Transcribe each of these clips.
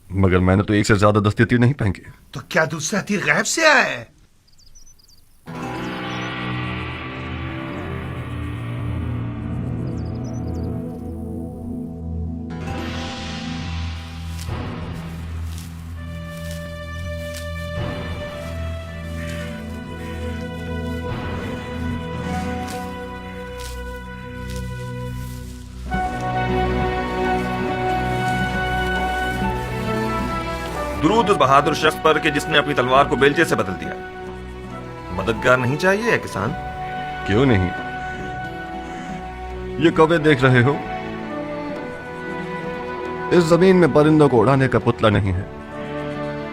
मगर मैंने तो एक से ज्यादा 10 तीर नहीं फेंके। तो क्या दूसरा तीर गैब से आया है? दुरूद उस बहादुर शख्स पर कि जिसने अपनी तलवार को बेलचे से बदल दिया। मददगार नहीं चाहिए है किसान? क्यों नहीं? ये कौवे देख रहे हो, इस जमीन में परिंदों को उड़ाने का पुतला नहीं है।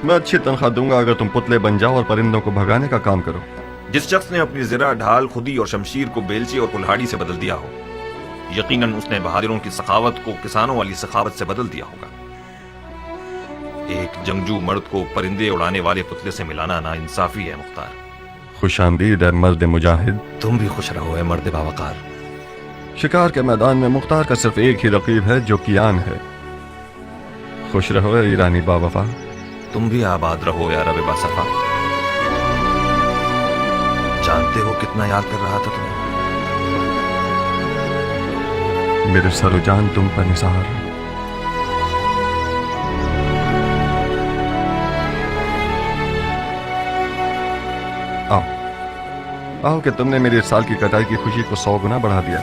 मैं अच्छी तनख्वाह दूंगा अगर तुम पुतले बन जाओ और परिंदों को भगाने का काम करो। जिस शख्स ने अपनी ज़रा, ढाल, खुदी और शमशीर को बेलचे और कुल्हाड़ी से बदल दिया हो, यकीनन उसने बहादुरों की सखावत को किसानों वाली सखावत से बदल दिया होगा। एक जंगजू मर्द को परिंदे उड़ाने वाले पुतले से मिलाना ना इंसाफी है मुख्तार। खुश आमदीद है मर्द मुजाहिद। तुम भी खुश रहो है मर्द बावकार। शिकार के मैदान में मुख्तार का सिर्फ एक ही रकीब है जो कियान है। खुश रहो है ईरानी बावफा। तुम भी आबाद रहो या रब बासफा। जानते हो कितना याद कर रहा था तुम्हें? मेरे सरो जान तुम पर निसार। आओ कि तुमने मेरे इस साल की कटाई की खुशी को 100 गुना बढ़ा दिया।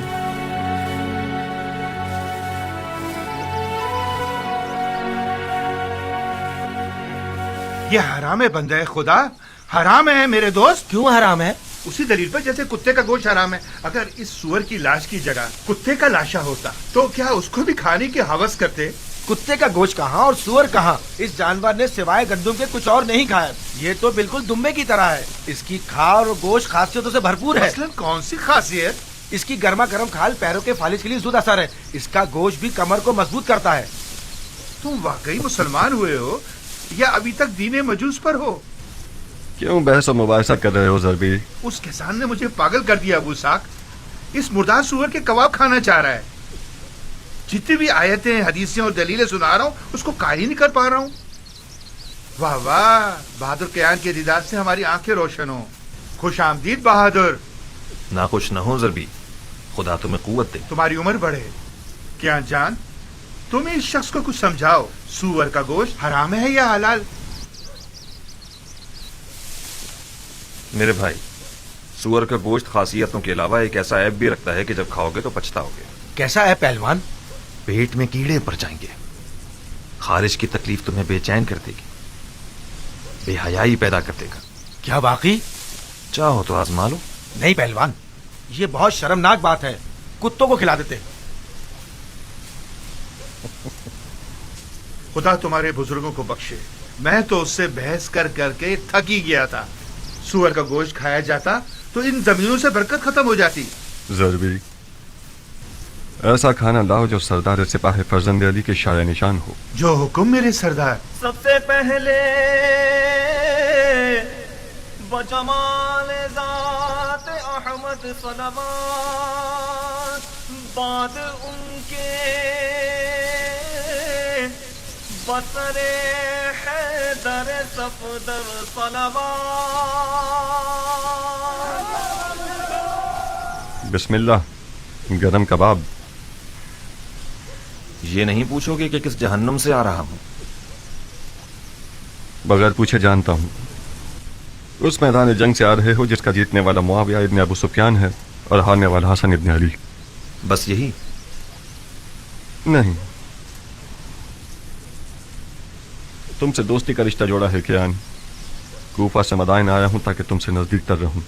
ये हराम है बंदे खुदा, हराम है मेरे दोस्त। क्यों हराम है? उसी दलील पर जैसे कुत्ते का गोश्त हराम है। अगर इस सुअर की लाश की जगह कुत्ते का लाशा होता तो क्या उसको भी खाने की हवस करते? कुत्ते का गोश्त कहाँ और सुअर कहाँ? इस जानवर ने सिवाय गंदुम के कुछ और नहीं खाया। ये तो बिल्कुल दुम्बे की तरह है। इसकी खाल और गोश्त खासियतों से भरपूर है। मसलन कौन सी खासियत? इसकी गर्मा गर्म खाल पैरों के फालिज के लिए जुद असर है। इसका गोश्त भी कमर को मजबूत करता है। तुम वाकई मुसलमान हुए हो या अभी तक दीने मजूस पर हो? क्यों बहस और मुबाहिसा कर रहे हो ज़रबी? उस किसान ने मुझे पागल कर दिया अबू साक। इस मुर्दार सुअर के कबाब खाना चाह रहा है। जितनी भी आयतें, हदीसें और दलीलें सुना रहा हूँ उसको कायल नहीं कर पा रहा हूँ। वाह वाह, बहादुर कियान के दीदार से हमारी आंखें रोशन हो। खुश आमदीद बहादुर। नाखुश न हो ज़रबी, खुदा तुम्हें कुव्वत दे। तुम्हारी उम्र बढ़े। कियान जान, तुम इस शख्स को कुछ समझाओ। सुअर का गोश्त हराम है या हलाल? मेरे भाई, सुअर का गोश्त खासियतों के अलावा एक ऐसा ऐब भी रखता है कि जब खाओगे तो पछताओगे। कैसा है पहलवान? पेट में कीड़े पड़ जाएंगे। खारिज की तकलीफ तुम्हें बेचैन कर देगी, बेहयाई पैदा कर देगा। क्या वाकई? चाहो तो आजमा लो। नहीं पहलवान, ये बहुत शर्मनाक बात है। कुत्तों को खिला देते। खुदा तुम्हारे बुजुर्गों को बख्शे। मैं तो उससे बहस कर करके थक ही गया था। सुअर का गोश्त खाया जाता तो इन जमीनों से बरकत खत्म हो जाती। ज़रबी, ऐसा खाना लाओ जो सरदार सिपाही फर्जंद अली के शाया निशान हो। जो हुक्म मेरे सरदार। सबसे पहले बजमाल ज़ात अहमद सलवात, बाद उनके बसरे हैदर सफदर सलवात। बिस्मिल्लाह, गरम कबाब। ये नहीं पूछोगे कि किस जहन्नुम से आ रहा हूं? बगैर पूछे जानता हूं। उस मैदान जंग से आ रहे हो जिसका जीतने वाला मुआविया इब्न अबू सुफियान है और हारने वाला हसन इब्न अली। बस यही? नहीं, तुमसे दोस्ती का रिश्ता जोड़ा है कियान। कूफा से मदाइन आया हूं ताकि तुमसे नजदीक तर रहूं।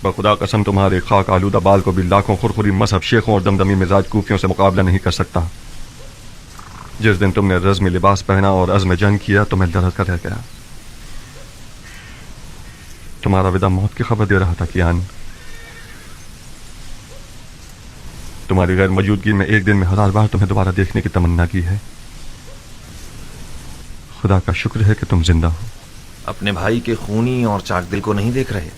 बखुदा कसम, तुम्हारे खाक आलूदा बाल को भी लाखों खुरखुरी मजहब शेखों और दमदमी मिजाज कूफियों से मुकाबला नहीं कर सकता। जिस दिन तुमने रज़्म लिबास पहना और अज़्म जंग किया तो मैं लरज़ कर रह गया। तुम्हारा विदा मौत की खबर दे रहा था कियान। तुम्हारी गैर मौजूदगी में एक दिन में 1000 बार तुम्हें दोबारा देखने की तमन्ना की है। खुदा का शुक्र है कि तुम जिंदा हो। अपने भाई के खूनी और चाक दिल को नहीं देख रहे?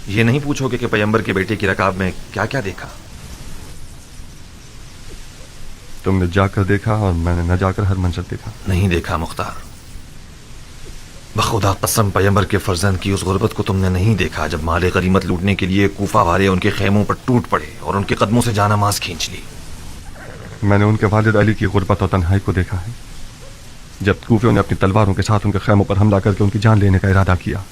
ये नहीं पूछोगे कि पैगंबर के बेटे की रकाब में क्या क्या देखा? तुमने जाकर देखा और मैंने न जाकर हर मंजर देखा। नहीं देखा मुख्तार, बखुदा कसम पैगंबर के फर्जंद की उस गुर्बत को तुमने नहीं देखा जब माले गनीमत लूटने के लिए कूफा वाले उनके खेमों पर टूट पड़े और उनके कदमों से जानामाज खींच ली। मैंने उनके वालिद अली की गुर्बत और तन्हाई को देखा है जब कूफियों ने अपनी तलवारों के साथ उनके खेमों पर हमला करके उनकी जान लेने का इरादा किया।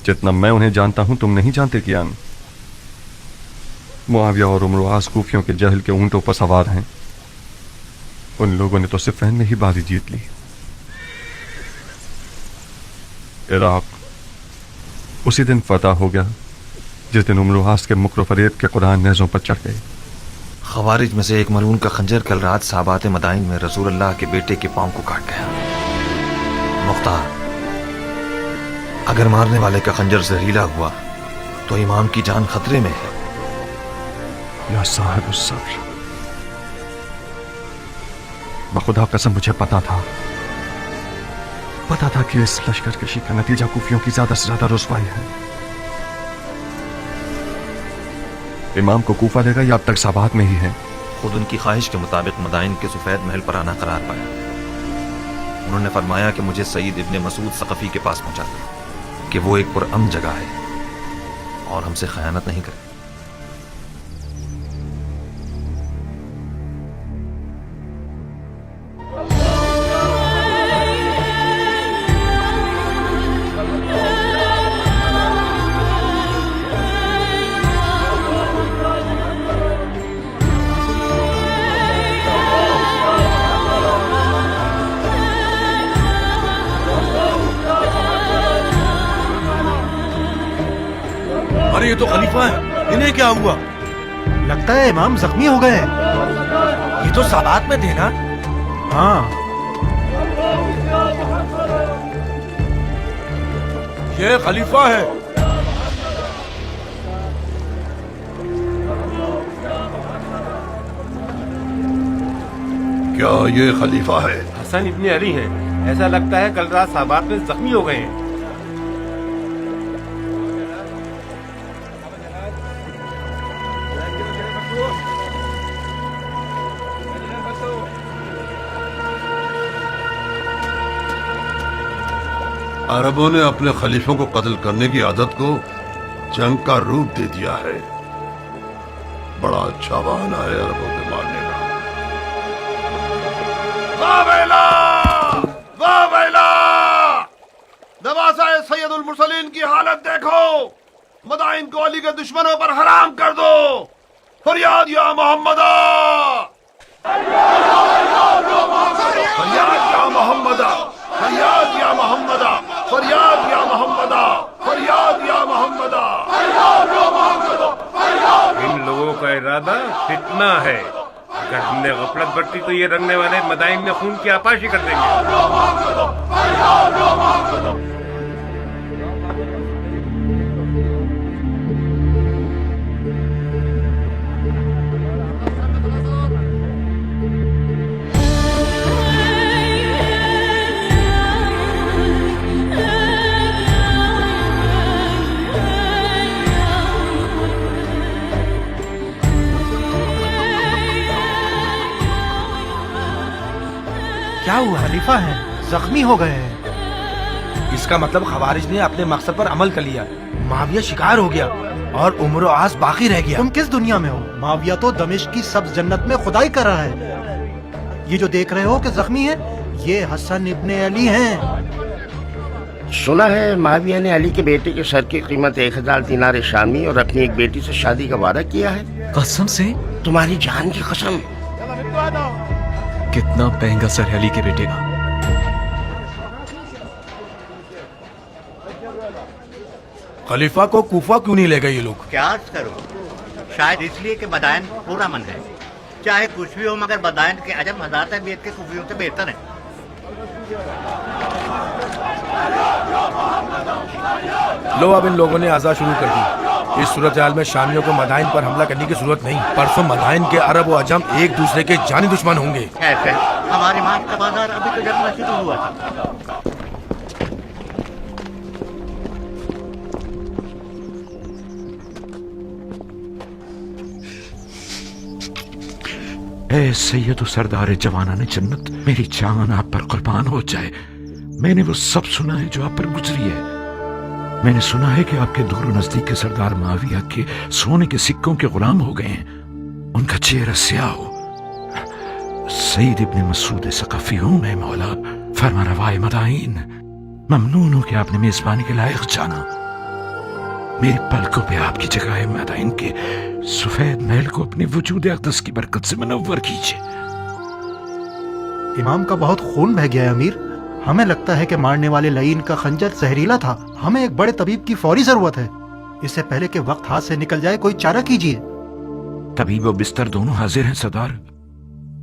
जितना मैं उन्हें जानता हूं तुम नहीं जानते कियान। मुआविया और उमर आस कूफियों के जहल के ऊंटों पर सवार हैं। उन लोगों ने तो सिफ़ैन में ही बाजी जीत ली। इराक उसी दिन फतह हो गया जिस दिन उमर आस के मुकर फरेब के कुरान नेज़ों पर चढ़ गए। खवारिज में से एक मलून का खंजर कल रात साबात मदाइन में रसूल अल्लाह के बेटे के पांव को काट गया। मुख्तार, अगर मारने वाले का खंजर जहरीला हुआ तो इमाम की जान खतरे में है। या साहिब उस सब्र, बखुदा कसम मुझे पता था कि इस लश्कर कशी का नतीजा कूफियों की ज्यादा से ज्यादा रुसवाई है। इमाम को कूफा लेगा या अब तक साबात में ही है। खुद उनकी ख्वाहिश के मुताबिक मदाइन के सफेद महल पर आना करार पाया। उन्होंने फरमाया कि मुझे सईद इब्ने मसूद सकफी के पास पहुंचा दो कि वो एक पुरअमन जगह है और हमसे खयानत नहीं करे। अरे ये तो खलीफा है, इन्हें क्या हुआ? लगता है इमाम जख्मी हो गए हैं। ये तो साबात में थे ना? हाँ, ये खलीफा है। क्या ये खलीफा है? हसन इब्ने अली हैं। ऐसा लगता है कल रात साबात में जख्मी हो गए हैं। अरबों ने अपने खलीफों को कत्ल करने की आदत को जंग का रूप दे दिया है। बड़ा अच्छा बहाना है अरबों के मारने का। नवासा सैयदुल मुरसलीन की हालत देखो। मदाइन को अली के दुश्मनों पर हराम कर दो। फरियाद या मोहम्मदा, फरियाद या मोहम्मदा, फरियाद या मोहम्मदा, फरियाद या मोहम्मदा, फरियाद या मोहम्मदा। इन लोगों का इरादा फितना है। अगर हमने गफलत बरती तो ये रंगने वाले मदाइन में खून की आपाशी कर देंगे। क्या हुआ? खलीफा है, जख्मी हो गए हैं। इसका मतलब खवारिज ने अपने मकसद पर अमल कर लिया। माविया शिकार हो गया और उम्र आस बाकी रह गया। तुम किस दुनिया में हो? माविया तो दमिश्क की सब्ज जन्नत में खुदाई कर रहा है। ये जो देख रहे हो कि जख्मी है, ये हसन इब्ने अली हैं। सुना है माविया ने अली के बेटे के सर की कीमत 1000 दिनार शामी और अपनी एक बेटी से शादी का वादा किया है। कसम से? तुम्हारी जान की कसम। कितना महंगा सर है अली के बेटे का। खलीफा को कूफा क्यों नहीं ले गए ये लोग? क्या अर्ज करो? शायद इसलिए कि मदायन पूरा मन है। चाहे कुछ भी हो मगर मदायन के अजम हज़ारत बेत के कुफियों से बेहतर है। लो अब इन लोगों ने आज़ाद शुरू कर दी। इस सूरत हाल में शामियों को मदाइन पर हमला करने की जरूरत नहीं। परसों मदाइन के अरब व अजम एक दूसरे के जानी दुश्मन होंगे। ऐसे हमारे माल का बाजार अभी तो जमना शुरू हुआ था। اے سید و سردار جوانان جنت، میری جان آپ پر قربان ہو جائے. میں نے وہ سب سنا ہے جو آپ پر گزری ہے. میں نے سنا ہے کہ آپ کے دور و نزدیک کے سردار معاویہ کے سونے کے سکوں کے غلام ہو گئے ہیں. ان کا چہرہ سیاہ ہو. سید ابن مسعود ثقفی ہوں میں مولا، فرما روائے مدائن. ممنون ہوں کہ آپ نے میزبانی کے لائق جانا. میری پلکوں پہ آپ کی جگہ ہے مدائن کے سفید محل کو اپنی وجود اقدس کی برکت سے منور کیجیے. امام کا بہت خون بہہ گیا ہے امیر. ہمیں لگتا ہے کہ مارنے والے لعین کا خنجر زہریلا تھا. ہمیں ایک بڑے طبیب کی فوری ضرورت ہے. اس سے پہلے کہ وقت ہاتھ سے نکل جائے کوئی چارہ کیجیے. طبیب و بستر دونوں حاضر ہیں سردار،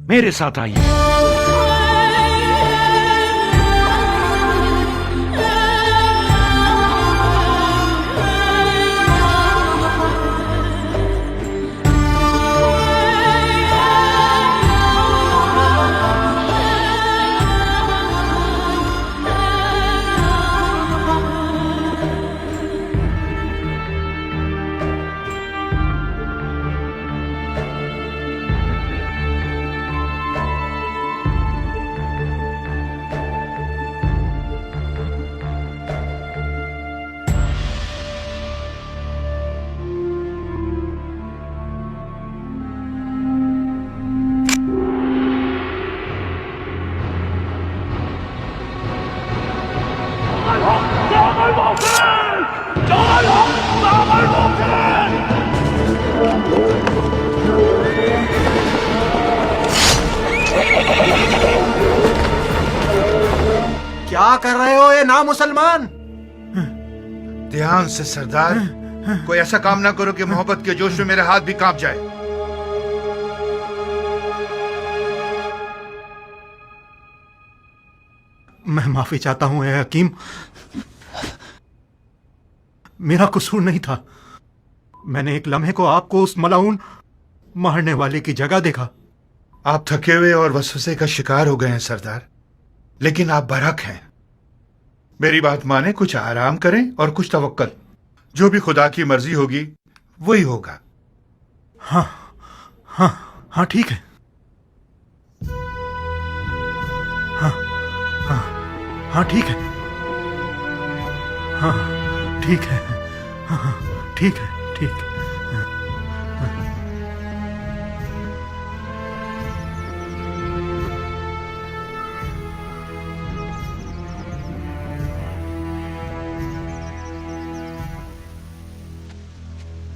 میرے ساتھ آئیے. کیا کر رہے ہو اے نامسلمان؟ دھیان سے سردار، کوئی ایسا کام نہ کرو کہ محبت کے جوش میں میرے ہاتھ بھی کانپ جائے. میں معافی چاہتا ہوں اے حکیم. میرا قصور نہیں تھا. میں نے ایک لمحے کو آپ کو اس ملعون مارنے والے کی جگہ دیکھا. آپ تھکے ہوئے اور وسوسے کا شکار ہو گئے ہیں سردار، لیکن آپ برحق ہیں. میری بات مانیں، کچھ آرام کریں اور کچھ توکل. جو بھی خدا کی مرضی ہوگی وہی ہوگا. ہاں ہاں ہاں ٹھیک ہے. ہاں ہاں ہاں ٹھیک ہے. ہاں ٹھیک ہے. ہاں ٹھیک ہے. ٹھیک ہے.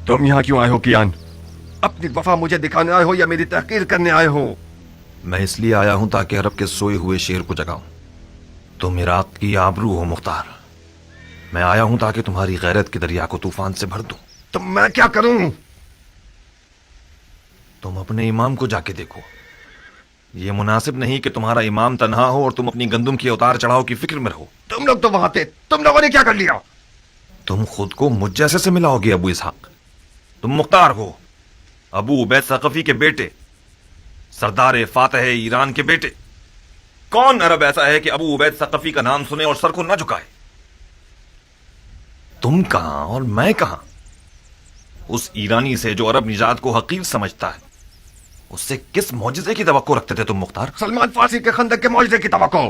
تم یہاں کیوں آئے ہو کیان؟ اپنی وفا مجھے دکھانے آئے ہو یا میری تحقیر کرنے آئے ہو؟ میں اس لیے آیا ہوں تاکہ عرب کے سوئے ہوئے شیر کو جگاؤں. تم عراق کی آبرو ہو مختار. میں آیا ہوں تاکہ تمہاری غیرت کے دریا کو طوفان سے بھر دوں. تو میں کیا کروں؟ تم اپنے امام کو جا کے دیکھو. یہ مناسب نہیں کہ تمہارا امام تنہا ہو اور تم اپنی گندم کے اتار چڑھاؤ کی فکر میں رہو. تم لوگ تو وہاں تھے، تم لوگوں نے کیا کر لیا؟ تم خود کو مجھ جیسے سے ملاؤ گے ابو اسحاق. تم مختار ہو، ابو عبید ثقفی کے بیٹے، سردار فاتح ایران کے بیٹے. کون عرب ایسا ہے کہ ابو عبید ثقفی کا نام سنے اور سر کو نہ جھکائے؟ تم کہاں اور میں کہاں؟ اس ایرانی سے جو عرب نژاد کو حقیر سمجھتا ہے، اس سے کس معجزے کی توقع رکھتے تھے تم مختار؟ سلمان فارسی کے خندق کے معجزے کی توقع.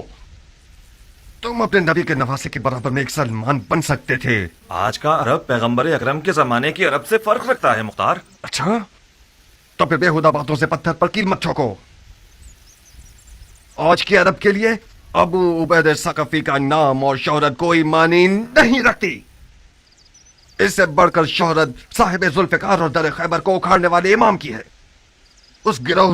تم اپنے نبی کے نواسے کے برابر میں ایک سلمان بن سکتے تھے. آج کا عرب پیغمبر اکرم کے زمانے کے عرب سے فرق رکھتا ہے مختار. اچھا، تو پھر بےہودہ باتوں سے پتھر پر کیل مت ٹھوکو. آج کے عرب کے لیے ابو عبید ثقفی کا نام اور شہرت کوئی معنی نہیں رکھتی. اس سے بڑھ کر شہرت صاحب ذوالفقار اور در خیبر کو اکھاڑنے والے امام کی ہے. اس گروہ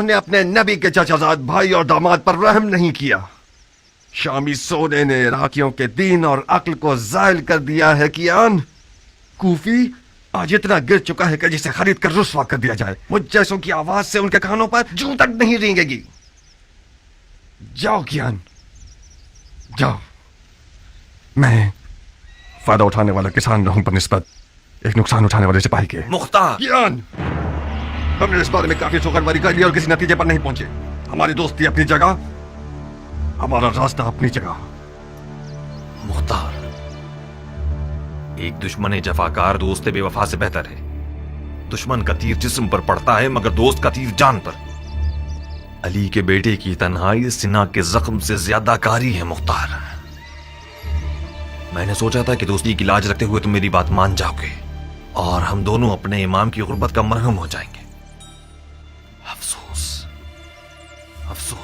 نے اپنے نبی کے چچازاد بھائی اور داماد پر رحم نہیں کیا. شامی سونے نے عراقیوں کے دین اور عقل کو زائل کر دیا ہے. کیان کوفی آج اتنا گر چکا ہے کہ جسے خرید کر رسوا کر دیا جائے. مجھ جیسوں کی آواز سے ان کے کانوں پر جوں تک نہیں رینگے گی. جاؤ کیان جاؤ. میں فائدہ اٹھانے والا کسان رہوں پر نسبت ایک نقصان اٹھانے والے سپاہی کے. مختار کیان، ہم نے اس بارے میں کافی سوگنواری کر لی اور کسی نتیجے پر نہیں پہنچے. ہماری دوستی اپنی جگہ، ہمارا راستہ اپنی جگہ. مختار، ایک دشمن جفاکار دوست بے وفا سے بہتر ہے. दुश्मन का तीर जिस्म पर पड़ता है मगर दोस्त का तीर जान पर। अली के बेटे की तन्हाई सिना के जख्म से ज्यादा कारी है मुख्तार। मैंने सोचा था कि दोस्ती की लाज रखते हुए तुम मेरी बात मान जाओगे और हम दोनों अपने इमाम की गुर्बत का मरहम हो जाएंगे। अफसोस, अफसोस।